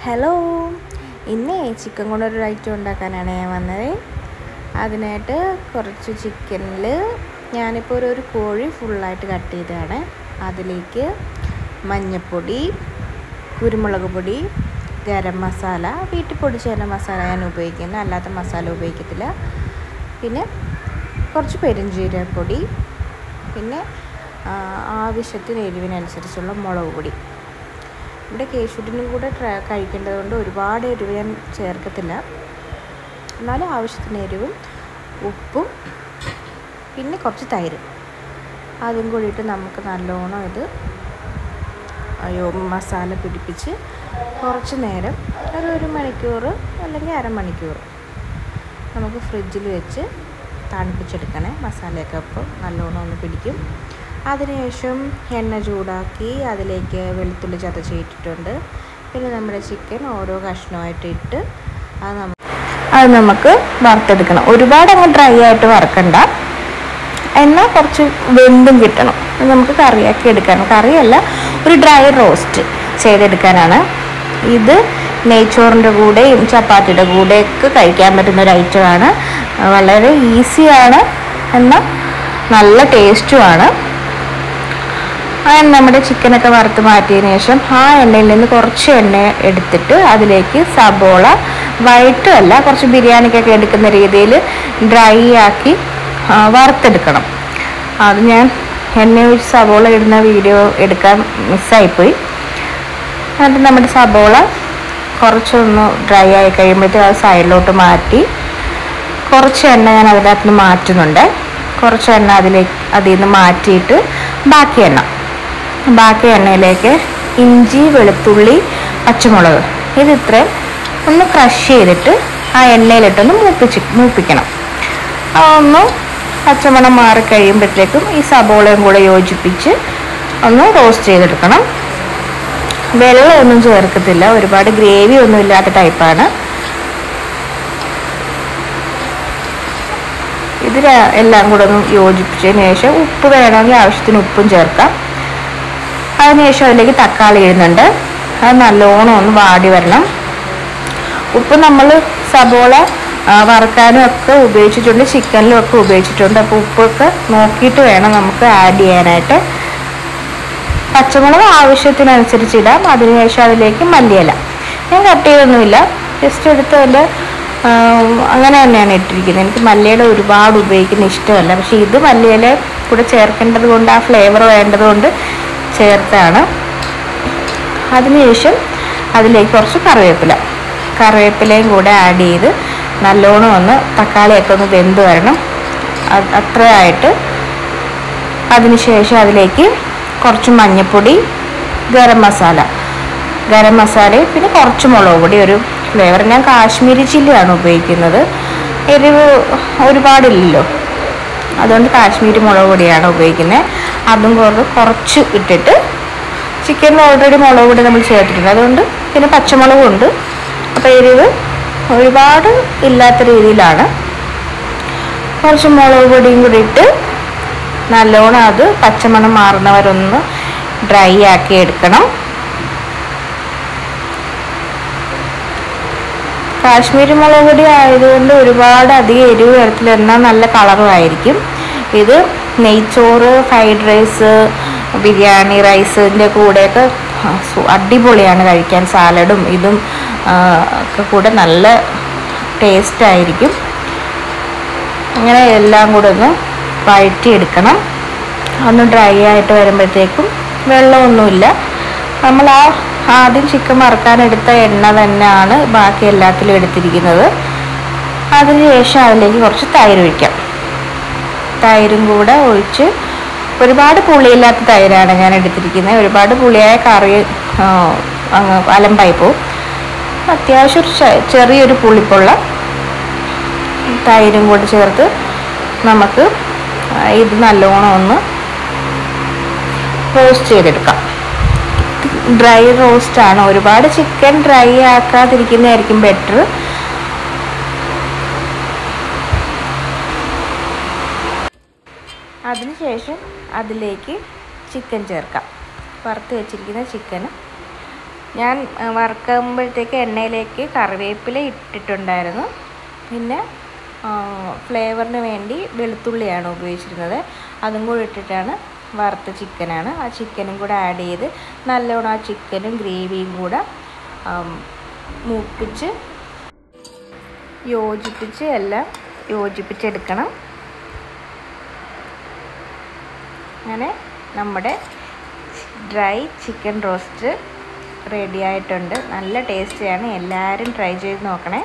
Hello, ഇന്ന് chicken കൊണ്ടൊരു item ഉണ്ടാക്കാനാണ് ഞാൻ വന്നത്. അതിനായിട്ട് കുറച്ച് ചിക്കനിൽ ഞാനിപ്പോൾ ഒരു കോഴി ഫുള്ളായിട്ട് കട്ട് ചെയ്തതാണ്. അതിലേക്ക് മഞ്ഞൾപ്പൊടി, കുരുമുളക് പൊടി, ഗരം മസാല, വീട്ടിൽ പൊടിച്ച തന്നെ മസാല ഞാൻ ഉപയോഗിക്കുന്നത്, അല്ലാത്ത മസാല ഉപയോഗിക്കത്തില്ല. പിന്നെ കുറച്ച് പെരുംജീരകപ്പൊടി, പിന്നെ ആവശ്യത്തിന് എരിവിനനുസരിച്ചുള്ള മുളക് പൊടി. ഇവിടെ കേശുട്ടിനും കൂടെ കഴിക്കേണ്ടതുകൊണ്ട് ഒരുപാട് എരിവ് ഞാൻ ചേർക്കത്തില്ല. എന്നാലും ആവശ്യത്തിന് എരിവും ഉപ്പും പിന്നെ കുറച്ച് തൈര് അതും കൂടിയിട്ട് നമുക്ക് നല്ലോണം ഇത് മസാല പിടിപ്പിച്ച് കുറച്ച് നേരം ഒരു മണിക്കൂർ അല്ലെങ്കിൽ അരമണിക്കൂർ നമുക്ക് ഫ്രിഡ്ജിൽ വെച്ച് തണുപ്പിച്ചെടുക്കണേ. മസാലയൊക്കെ അപ്പോൾ നല്ലോണം ഒന്ന് പിടിക്കും. അതിനുശേഷം എണ്ണ ചൂടാക്കി അതിലേക്ക് വെളുത്തുള്ളി ചതച്ചിട്ടിട്ടുണ്ട്. പിന്നെ നമ്മുടെ ചിക്കൻ ഓരോ കഷ്ണമായിട്ട് ഇട്ട് അത് നമുക്ക് വറുത്തെടുക്കണം. ഒരുപാട് അങ്ങ് ഡ്രൈ ആയിട്ട് വറുക്കണ്ട, എന്നാൽ കുറച്ച് വെന്തും കിട്ടണം. അത് നമുക്ക് കറിയാക്കി എടുക്കണം. കറിയല്ല, ഒരു ഡ്രൈ റോസ്റ്റ് ചെയ്തെടുക്കാനാണ്. ഇത് നെയ്ച്ചോറിൻ്റെ കൂടെയും ചപ്പാത്തിയുടെ കൂടെയൊക്കെ കഴിക്കാൻ പറ്റുന്ന ഒരു ഐറ്റമാണ്. വളരെ ഈസിയാണ്, എന്നാൽ നല്ല ടേസ്റ്റുമാണ്. നമ്മുടെ ചിക്കനൊക്കെ വറുത്ത് മാറ്റിയതിന് ശേഷം ആ എണ്ണയിൽ നിന്ന് കുറച്ച് എണ്ണ എടുത്തിട്ട് അതിലേക്ക് സബോള വഴറ്റുമല്ല, കുറച്ച് ബിരിയാണിക്കൊക്കെ എടുക്കുന്ന രീതിയിൽ ഡ്രൈ ആക്കി വറുത്തെടുക്കണം. അത് ഞാൻ എണ്ണ ഒഴിച്ച് സബോള ഇടുന്ന വീഡിയോ എടുക്കാൻ മിസ്സായിപ്പോയി. എന്നിട്ട് നമ്മുടെ സബോള കുറച്ചൊന്ന് ഡ്രൈ ആയി കഴിയുമ്പോഴത്തേക്ക് അത് സൈഡിലോട്ട് മാറ്റി കുറച്ച് എണ്ണ ഞാൻ അതിനകത്ത് നിന്ന് മാറ്റുന്നുണ്ട്. കുറച്ച് എണ്ണ അതിൽ നിന്ന് മാറ്റിയിട്ട് ബാക്കി എണ്ണയിലേക്ക് ഇഞ്ചി, വെളുത്തുള്ളി, പച്ചമുളക് ഇതിത്രയും ഒന്ന് ക്രഷ് ചെയ്തിട്ട് ആ എണ്ണയിലിട്ടൊന്ന് മൂപ്പിക്കണം. അതൊന്ന് പച്ചമണം മാറി കഴിയുമ്പോഴത്തേക്കും ഈ സബോളയും കൂടെ യോജിപ്പിച്ച് ഒന്ന് റോസ്റ്റ് ചെയ്തെടുക്കണം. വെള്ളമൊന്നും ചേർക്കത്തില്ല, ഒരുപാട് ഗ്രേവി ഒന്നും ഇല്ലാത്ത ടൈപ്പാണ്. ഇത് എല്ലാം കൂടെ ഒന്ന് യോജിപ്പിച്ചതിന് ശേഷം ഉപ്പ് വേണമെങ്കിൽ ആവശ്യത്തിന് ഉപ്പും ചേർക്കാം. അതിനുശേഷം അതിലേക്ക് തക്കാളി ഇടുന്നുണ്ട്. അത് നല്ലോണം ഒന്ന് വാടി വരണം. ഉപ്പ് നമ്മൾ സബോള വറുക്കാനും ഒക്കെ ഉപയോഗിച്ചിട്ടുണ്ട്, ചിക്കനിലും ഒക്കെ ഉപയോഗിച്ചിട്ടുണ്ട്. അപ്പോൾ ഉപ്പൊക്കെ നോക്കിയിട്ട് വേണം നമുക്ക് ആഡ് ചെയ്യാനായിട്ട്. പച്ചമുളക് ആവശ്യത്തിനനുസരിച്ച് ഇടാം. അതിനുശേഷം അതിലേക്ക് മല്ലിയില ഞാൻ കട്ട് ചെയ്തൊന്നുമില്ല, ജസ്റ്റ് എടുത്തതിൻ്റെ അങ്ങനെ തന്നെയാണ് ഇട്ടിരിക്കുന്നത്. എനിക്ക് മല്ലിയില ഒരുപാട് ഉപയോഗിക്കുന്ന ഇഷ്ടമല്ല, പക്ഷേ ഇത് മല്ലിയില കൂടെ ചേർക്കേണ്ടത് കൊണ്ട്, ആ ഫ്ലേവർ വേണ്ടതുകൊണ്ട് ചേർത്താണ്. അതിനുശേഷം അതിലേക്ക് കുറച്ച് കറിവേപ്പിലയും കൂടെ ആഡ് ചെയ്ത് നല്ലോണം ഒന്ന് തക്കാളിയൊക്കെ ഒന്ന് വെന്ത് വരണം. അത്രയായിട്ട് അതിനുശേഷം അതിലേക്ക് കുറച്ച് മഞ്ഞൾപ്പൊടി, ഗരം മസാലയും പിന്നെ കുറച്ച് മുളക് പൊടി, ഒരു ഫ്ലേവർ. ഞാൻ കാശ്മീരി ചില്ലിയാണ് ഉപയോഗിക്കുന്നത്, എരിവ് ഒരുപാടില്ലല്ലോ, അതുകൊണ്ട് കാശ്മീരി മുളക് പൊടിയാണ് ഉപയോഗിക്കുന്നത്. അതും കുറച്ച് ഇട്ടിട്ട്, ചിക്കനിൽ ഓൾറെഡി മുളക് പൊടി നമ്മൾ ചേർത്തിട്ടുണ്ട്, അതുകൊണ്ട് പിന്നെ പച്ചമുളകും ഉണ്ട്. അപ്പോൾ എരിവ് ഒരുപാട് ഇല്ലാത്ത രീതിയിലാണ്. കുറച്ച് മുളക് പൊടിയും കൂടി ഇട്ട് നല്ലോണം അത് പച്ചമണം മാറുന്നവരൊന്ന് ഡ്രൈ ആക്കി എടുക്കണം. കാശ്മീരി മുളക് പൊടി ആയതുകൊണ്ട് ഒരുപാട് അധികം എരിവ് വരത്തില്ല, എന്നാൽ നല്ല കളറും ആയിരിക്കും. ഇത് നെയ്ച്ചോറ്, ഫ്രൈഡ് റൈസ്, ബിരിയാണി റൈസിൻ്റെ കൂടെയൊക്കെ അടിപൊളിയാണ് കഴിക്കാൻ. സാലഡും ഇതും ഒക്കെ കൂടെ നല്ല ടേസ്റ്റായിരിക്കും. അങ്ങനെ എല്ലാം കൂടെ ഒന്ന് വഴറ്റിയെടുക്കണം. ഒന്ന് ഡ്രൈ ആയിട്ട് വരുമ്പോഴത്തേക്കും വെള്ളമൊന്നുമില്ല. നമ്മൾ ആദ്യം ചിക്കൻ വറുക്കാനെടുത്ത എണ്ണ തന്നെയാണ് ബാക്കി എല്ലാത്തിലും എടുത്തിരിക്കുന്നത്. അതിനുശേഷം അതിലേക്ക് കുറച്ച് തൈര് ഒഴിക്കാം. തൈരും കൂടെ ഒഴിച്ച്, ഒരുപാട് പുളിയില്ലാത്ത തൈരാണ് ഞാൻ എടുത്തിരിക്കുന്നത്. ഒരുപാട് പുളിയായ കറി അങ്ങ് അലമ്പായി പോവും. അത്യാവശ്യം ചെറിയൊരു പുളിപ്പുള്ള തൈരും കൂടെ ചേർത്ത് നമുക്ക് ഇത് നല്ലോണം ഒന്ന് റോസ്റ്റ് ചെയ്തെടുക്കാം. ഡ്രൈ റോസ്റ്റാണ്, ഒരുപാട് ചിക്കൻ ഡ്രൈ ആക്കാതിരിക്കുന്നതായിരിക്കും ബെറ്റർ. അതിനുശേഷം അതിലേക്ക് ചിക്കൻ ചേർക്കാം. വറുത്ത് വെച്ചിരിക്കുന്ന ചിക്കന് ഞാൻ വറുക്കുമ്പോഴത്തേക്ക് എണ്ണയിലേക്ക് കറിവേപ്പില ഇട്ടിട്ടുണ്ടായിരുന്നു. പിന്നെ ഫ്ലേവറിന് വേണ്ടി വെളുത്തുള്ളിയാണ് ഉപയോഗിച്ചിരുന്നത്. അതും കൂടി ഇട്ടിട്ടാണ് വറുത്ത ചിക്കനാണ്. ആ ചിക്കനും കൂടെ ആഡ് ചെയ്ത് നല്ലോണം ആ ചിക്കനും ഗ്രേവിയും കൂടെ മൂപ്പിച്ച് എല്ലാം യോജിപ്പിച്ചെടുക്കണം. അങ്ങനെ നമ്മുടെ ഡ്രൈ ചിക്കൻ റോസ്റ്റ് റെഡി ആയിട്ടുണ്ട്. നല്ല ടേസ്റ്റിയാണ്. എല്ലാവരും ട്രൈ ചെയ്ത് നോക്കണേ.